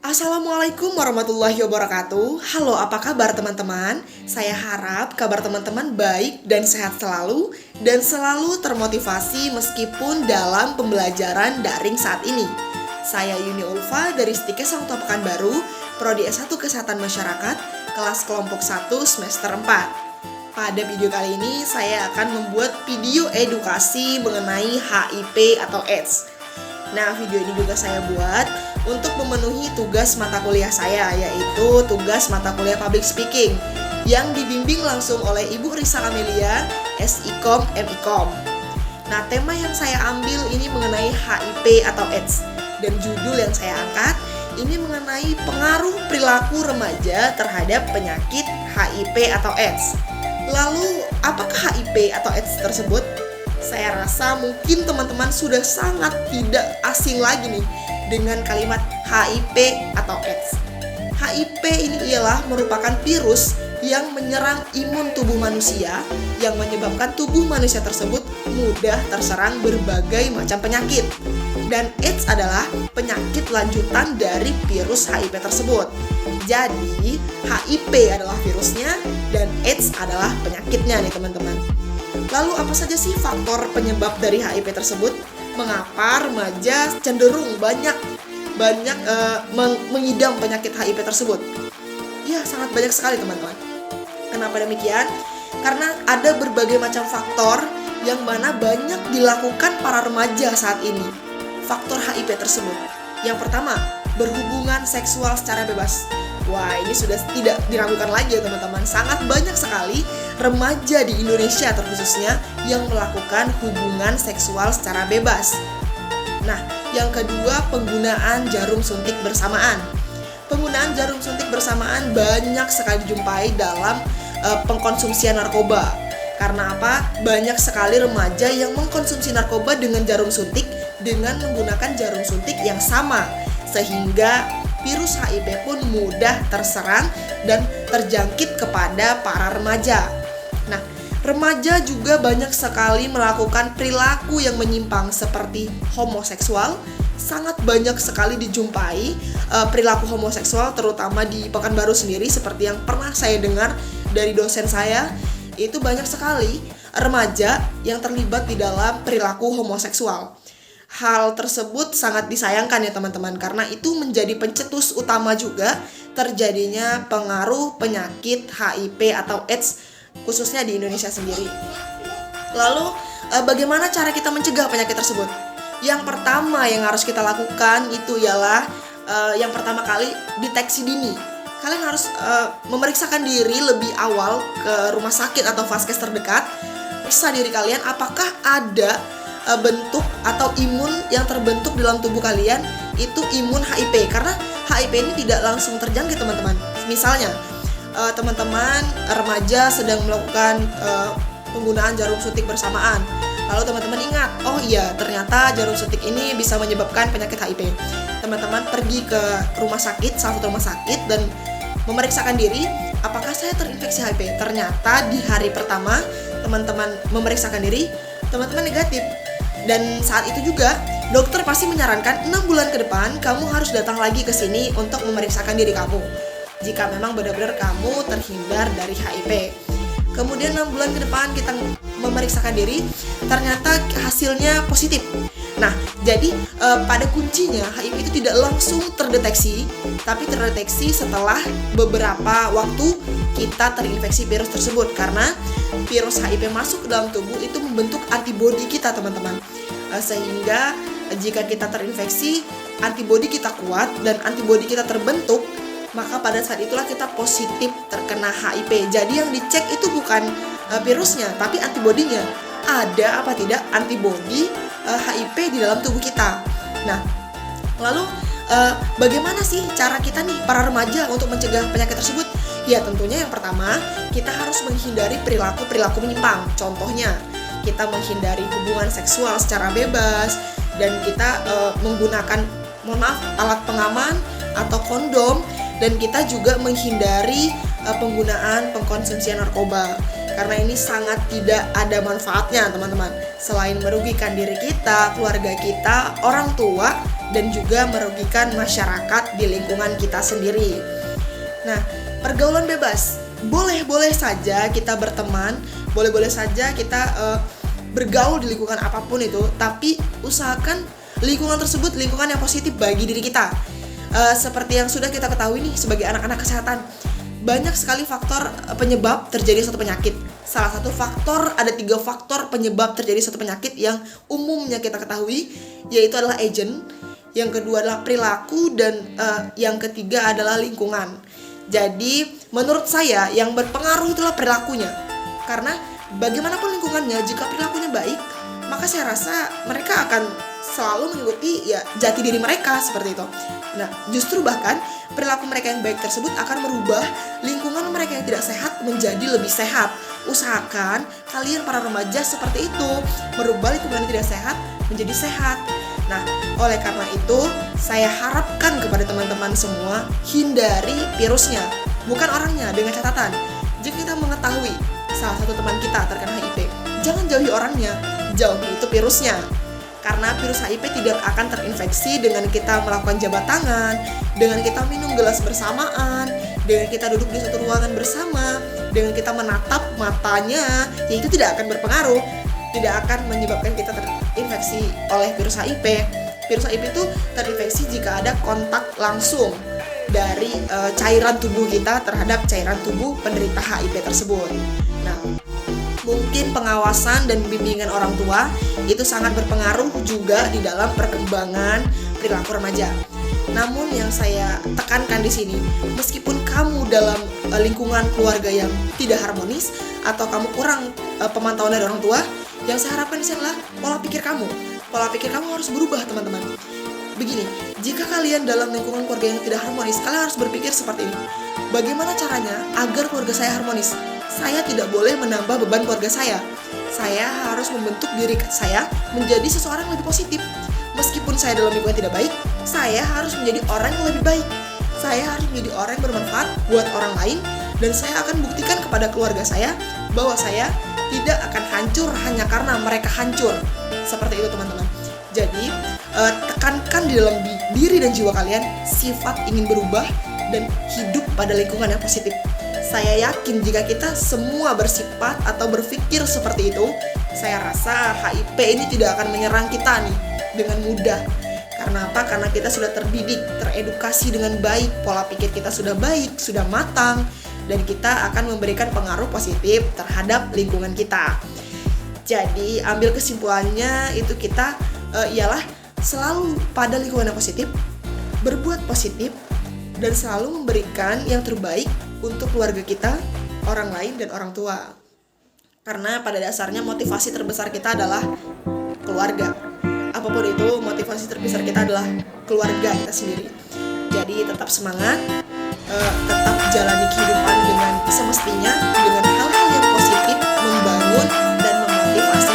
Assalamualaikum warahmatullahi wabarakatuh. Halo, apa kabar teman-teman? Saya harap kabar teman-teman baik dan sehat selalu dan selalu termotivasi meskipun dalam pembelajaran daring saat ini. Saya Yuni Ulfa dari Stikes Sangto Pekanbaru, Prodi S1 Kesehatan Masyarakat, kelas kelompok 1 semester 4. Pada video kali ini saya akan membuat video edukasi mengenai HIV atau AIDS. Nah, video ini juga saya buat untuk memenuhi tugas mata kuliah saya, yaitu tugas mata kuliah Public Speaking yang dibimbing langsung oleh Ibu Risa Amelia, SIKOM, MIKOM. Nah, tema yang saya ambil ini mengenai HIV atau AIDS, dan judul yang saya angkat ini mengenai pengaruh perilaku remaja terhadap penyakit HIV atau AIDS. Lalu, apakah HIV atau AIDS tersebut? Saya rasa mungkin teman-teman sudah sangat tidak asing lagi nih dengan kalimat HIV atau AIDS. HIV ini ialah merupakan virus yang menyerang imun tubuh manusia yang menyebabkan tubuh manusia tersebut mudah terserang berbagai macam penyakit. Dan AIDS adalah penyakit lanjutan dari virus HIV tersebut. Jadi, HIV adalah virusnya dan AIDS adalah penyakitnya nih teman-teman. Lalu apa saja sih faktor penyebab dari HIV tersebut? Mengapa remaja cenderung banyak mengidam penyakit HIV tersebut? Ya, sangat banyak sekali teman-teman. Kenapa demikian? Karena ada berbagai macam faktor yang mana banyak dilakukan para remaja saat ini. Faktor HIV tersebut. Yang pertama, berhubungan seksual secara bebas. Wah, ini sudah tidak diragukan lagi ya teman-teman. Sangat banyak sekali remaja di Indonesia terkhususnya yang melakukan hubungan seksual secara bebas. Nah, yang kedua, penggunaan jarum suntik bersamaan. Penggunaan jarum suntik bersamaan banyak sekali dijumpai dalam pengkonsumsian narkoba. Karena apa? Banyak sekali remaja yang mengkonsumsi narkoba dengan jarum suntik dengan menggunakan jarum suntik yang sama, sehingga virus HIV pun mudah terserang dan terjangkit kepada para remaja. Nah, remaja juga banyak sekali melakukan perilaku yang menyimpang seperti homoseksual. Sangat banyak sekali dijumpai perilaku homoseksual terutama di Pekanbaru sendiri, seperti yang pernah saya dengar dari dosen saya. Itu banyak sekali remaja yang terlibat di dalam perilaku homoseksual. Hal tersebut sangat disayangkan ya teman-teman, karena itu menjadi pencetus utama juga terjadinya pengaruh penyakit HIV atau AIDS khususnya di Indonesia sendiri. Lalu bagaimana cara kita mencegah penyakit tersebut? Yang pertama yang harus kita lakukan itu ialah yang pertama kali deteksi dini. Kalian harus memeriksakan diri lebih awal ke rumah sakit atau vaskes terdekat. Periksa diri kalian apakah ada bentuk atau imun yang terbentuk dalam tubuh kalian itu imun HIV, karena HIV ini tidak langsung terjangkit teman-teman. Misalnya teman-teman remaja sedang melakukan penggunaan jarum suntik bersamaan, lalu teman-teman ingat, oh iya ternyata jarum suntik ini bisa menyebabkan penyakit HIV. Teman-teman pergi ke rumah sakit, salah satu rumah sakit, dan memeriksakan diri apakah saya terinfeksi HIV. Ternyata di hari pertama teman-teman memeriksakan diri, teman-teman negatif. Dan saat itu juga dokter pasti menyarankan 6 bulan ke depan kamu harus datang lagi ke sini untuk memeriksakan diri kamu jika memang benar-benar kamu terhindar dari HIV. Kemudian 6 bulan ke depan kita memeriksakan diri, ternyata hasilnya positif. Nah, jadi pada kuncinya HIV itu tidak langsung terdeteksi, tapi terdeteksi setelah beberapa waktu kita terinfeksi virus tersebut, karena virus HIV masuk ke dalam tubuh itu membentuk antibodi kita teman-teman, sehingga jika kita terinfeksi antibodi kita kuat dan antibodi kita terbentuk, maka pada saat itulah kita positif terkena HIV. Jadi yang dicek itu bukan virusnya tapi antibodinya, ada apa tidak antibodi HIV di dalam tubuh kita. Nah, lalu bagaimana sih cara kita nih para remaja untuk mencegah penyakit tersebut? Ya tentunya yang pertama kita harus menghindari perilaku menyimpang. Contohnya kita menghindari hubungan seksual secara bebas dan kita menggunakan alat pengaman atau kondom, dan kita juga menghindari penggunaan pengkonsumsian narkoba karena ini sangat tidak ada manfaatnya teman-teman. Selain merugikan diri kita, keluarga kita, orang tua, dan juga merugikan masyarakat di lingkungan kita sendiri. Nah, pergaulan bebas, boleh-boleh saja kita berteman, boleh-boleh saja kita bergaul di lingkungan apapun itu, tapi usahakan lingkungan tersebut lingkungan yang positif bagi diri kita. Seperti yang sudah kita ketahui nih sebagai anak-anak kesehatan, banyak sekali faktor penyebab terjadi suatu penyakit. Salah satu faktor, ada 3 faktor penyebab terjadi suatu penyakit yang umumnya kita ketahui, yaitu adalah agent, yang kedua adalah perilaku, dan yang ketiga adalah lingkungan. Jadi menurut saya yang berpengaruh itulah perilakunya. Karena bagaimanapun lingkungannya, jika perilakunya baik, maka saya rasa mereka akan selalu mengikuti jati diri mereka seperti itu. Nah, justru bahkan perilaku mereka yang baik tersebut akan merubah lingkungan mereka yang tidak sehat menjadi lebih sehat. Usahakan kalian para remaja seperti itu, merubah lingkungan yang tidak sehat menjadi sehat. Nah, oleh karena itu saya harapkan kepada teman-teman semua, hindari virusnya, bukan orangnya. Dengan catatan, jika kita mengetahui salah satu teman kita terkena HIV, jangan jauhi orangnya, jauhi itu virusnya. Karena virus HIV tidak akan terinfeksi dengan kita melakukan jabat tangan, dengan kita minum gelas bersamaan, dengan kita duduk di satu ruangan bersama, dengan kita menatap matanya, ya itu tidak akan berpengaruh, tidak akan menyebabkan kita terinfeksi oleh virus HIV. Virus HIV itu terinfeksi jika ada kontak langsung dari cairan tubuh kita terhadap cairan tubuh penderita HIV tersebut. Nah, mungkin pengawasan dan bimbingan orang tua itu sangat berpengaruh juga di dalam perkembangan perilaku remaja. Namun yang saya tekankan di sini, meskipun kamu dalam lingkungan keluarga yang tidak harmonis atau kamu kurang pemantauan dari orang tua, yang saya harapkan di sini adalah pola pikir kamu. Pola pikir kamu harus berubah, teman-teman. Begini, jika kalian dalam lingkungan keluarga yang tidak harmonis, kalian harus berpikir seperti ini. Bagaimana caranya agar keluarga saya harmonis? Saya tidak boleh menambah beban keluarga saya. Saya harus membentuk diri saya menjadi seseorang yang lebih positif. Meskipun saya dalam lingkungan tidak baik, saya harus menjadi orang yang lebih baik. Saya harus menjadi orang yang bermanfaat buat orang lain, dan saya akan buktikan kepada keluarga saya bahwa saya tidak akan hancur hanya karena mereka hancur. Seperti itu, teman-teman. Jadi, tekankan di dalam diri dan jiwa kalian sifat ingin berubah dan hidup pada lingkungan yang positif. Saya yakin jika kita semua bersifat atau berpikir seperti itu, saya rasa HIV ini tidak akan menyerang kita nih dengan mudah. Karena apa? Karena kita sudah terdidik, teredukasi dengan baik, pola pikir kita sudah baik, sudah matang, dan kita akan memberikan pengaruh positif terhadap lingkungan kita. Jadi ambil kesimpulannya itu kita ialah selalu pada lingkungan yang positif, berbuat positif, dan selalu memberikan yang terbaik untuk keluarga kita, orang lain, dan orang tua. Karena pada dasarnya motivasi terbesar kita adalah keluarga. Apapun itu, motivasi terbesar kita adalah keluarga kita sendiri. Jadi tetap semangat, tetap jalani kehidupan dengan semestinya, dengan hal-hal yang positif, membangun dan memotivasi